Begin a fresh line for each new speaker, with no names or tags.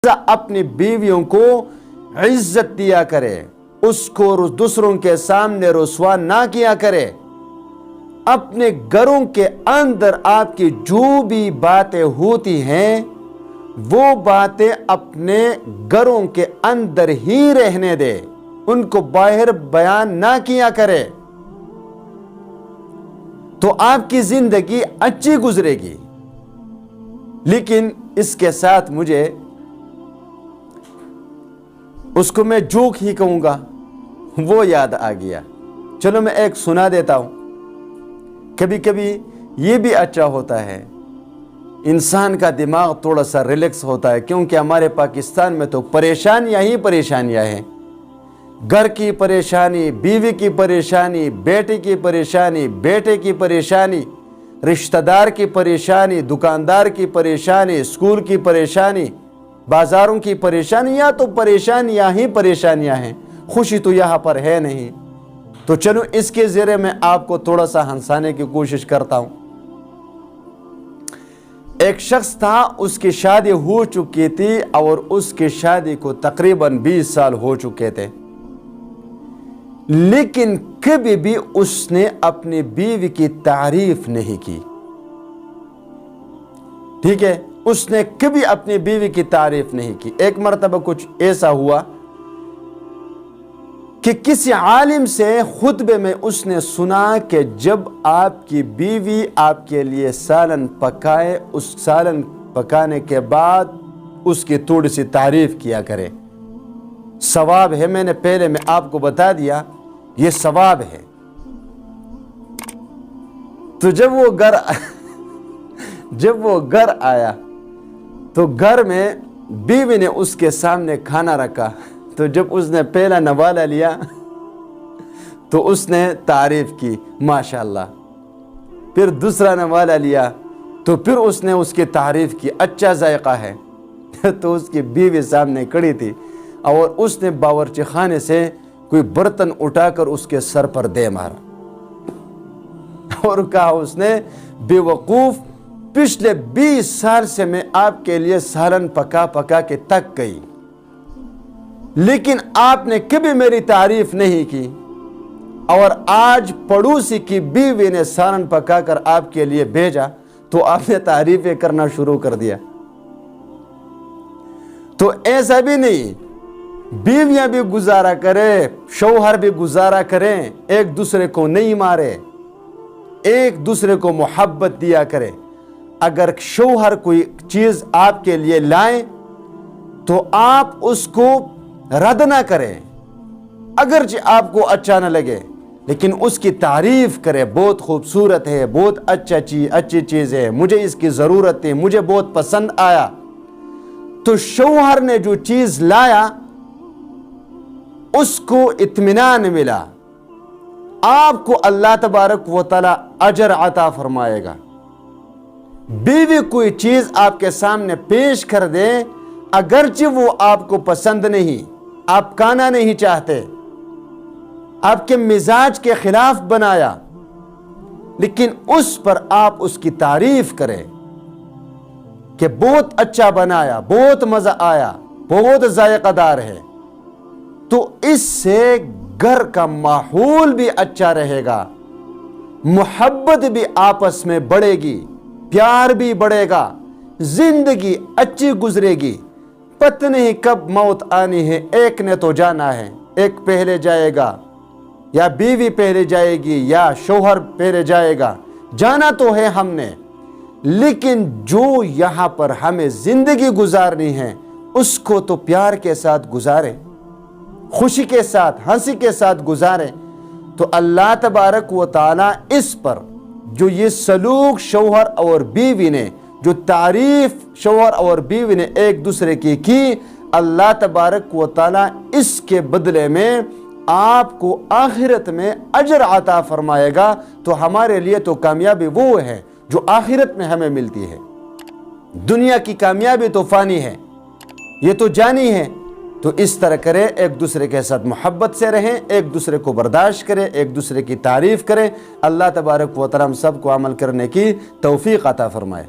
अपनी बीवियों को इज्जत दिया करे, उसको दूसरों के सामने रुसवा ना किया करे। अपने घरों के अंदर आपकी जो भी बातें होती हैं वो बातें अपने घरों के अंदर ही रहने दे, उनको बाहर बयान ना किया करे, तो आपकी जिंदगी अच्छी गुजरेगी। लेकिन इसके साथ मुझे उसको मैं जोक ही कहूंगा, वो याद आ गया। चलो मैं एक सुना देता हूं। कभी कभी ये भी अच्छा होता है, इंसान का दिमाग थोड़ा सा रिलैक्स होता है, क्योंकि हमारे पाकिस्तान में तो परेशानियां ही परेशानियां हैं। घर की परेशानी, बीवी की परेशानी, बेटी की परेशानी, बेटे की परेशानी, रिश्तेदार की परेशानी, दुकानदार की परेशानी, स्कूल की परेशानी, बाजारों की परेशानियां, तो परेशानियां ही परेशानियां हैं, खुशी तो यहाँ पर है नहीं। तो चलो इसके ज़रिए मैं आपको थोड़ा सा हंसाने की कोशिश करता हूं। एक शख्स था, उसकी शादी हो चुकी थी और उसकी शादी को तकरीबन 20 साल हो चुके थे, लेकिन कभी भी उसने अपनी बीवी की तारीफ नहीं की। ठीक है, उसने कभी अपनी बीवी की तारीफ नहीं की। एक मर्तबा कुछ ऐसा हुआ कि किसी आलिम से खुतबे में उसने सुना कि जब आपकी बीवी आपके लिए सालन पकाए, उस सालन पकाने के बाद उसकी थोड़ी सी तारीफ किया करे, सवाब है। मैंने पहले में आपको बता दिया ये सवाब है। तो जब वो घर आया तो घर में बीवी ने उसके सामने खाना रखा, तो जब उसने पहला नवाला लिया तो उसने तारीफ की, माशाल्लाह। फिर दूसरा नवाला लिया तो फिर उसने उसकी तारीफ की, अच्छा जायका है। तो उसकी बीवी सामने खड़ी थी और उसने बावर्ची खाने से कोई बर्तन उठाकर उसके सर पर दे मारा और कहा उसने, बेवकूफ, पिछले 20 साल से मैं आपके लिए सालन पका पका के थक गई, लेकिन आपने कभी मेरी तारीफ नहीं की, और आज पड़ोसी की बीवी ने सालन पकाकर आपके लिए भेजा तो आपने तारीफें करना शुरू कर दिया। तो ऐसा भी नहीं, बीवियां भी गुजारा करें, शौहर भी गुजारा करें, एक दूसरे को नहीं मारे, एक दूसरे को मोहब्बत दिया करें। अगर शौहर कोई चीज आपके लिए लाए तो आप उसको रद्द ना करें, अगरचे आपको अच्छा न लगे, लेकिन उसकी तारीफ करें, बहुत खूबसूरत है, बहुत अच्छी चीज है, मुझे इसकी जरूरत है, मुझे बहुत पसंद आया। तो शौहर ने जो चीज लाया उसको इत्मीनान मिला, आपको अल्लाह तबारक व तआला अजर अता फरमाएगा। बीवी कोई चीज आपके सामने पेश कर दे, अगरचे वो आपको पसंद नहीं, आप खाना नहीं चाहते, आपके मिजाज के खिलाफ बनाया, लेकिन उस पर आप उसकी तारीफ करें कि बहुत अच्छा बनाया, बहुत मजा आया, बहुत जायकादार है, तो इससे घर का माहौल भी अच्छा रहेगा, मोहब्बत भी आपस में बढ़ेगी, प्यार भी बढ़ेगा, जिंदगी अच्छी गुजरेगी। पता नहीं कब मौत आनी है, एक ने तो जाना है, एक पहले जाएगा, या बीवी पहले जाएगी, या शौहर पहले जाएगा, जाना तो है हमने, लेकिन जो यहाँ पर हमें जिंदगी गुजारनी है उसको तो प्यार के साथ गुजारें, खुशी के साथ, हंसी के साथ गुजारें। तो अल्लाह तबारक व तआला इस पर जो ये सलूक शौहर और बीवी ने, जो तारीफ शौहर और बीवी ने एक दूसरे की, अल्लाह तबारक व तआला इसके बदले में आपको आखिरत में अजर अता फरमाएगा। तो हमारे लिए तो कामयाबी वो है जो आखिरत में हमें मिलती है। दुनिया की कामयाबी तो फानी है, ये तो जानी है। तो इस तरह करें, एक दूसरे के साथ मोहब्बत से रहें, एक दूसरे को बर्दाश्त करें, एक दूसरे की तारीफ करें। अल्लाह तबारक व तआला हम सबको अमल करने की तौफीक अता फरमाए।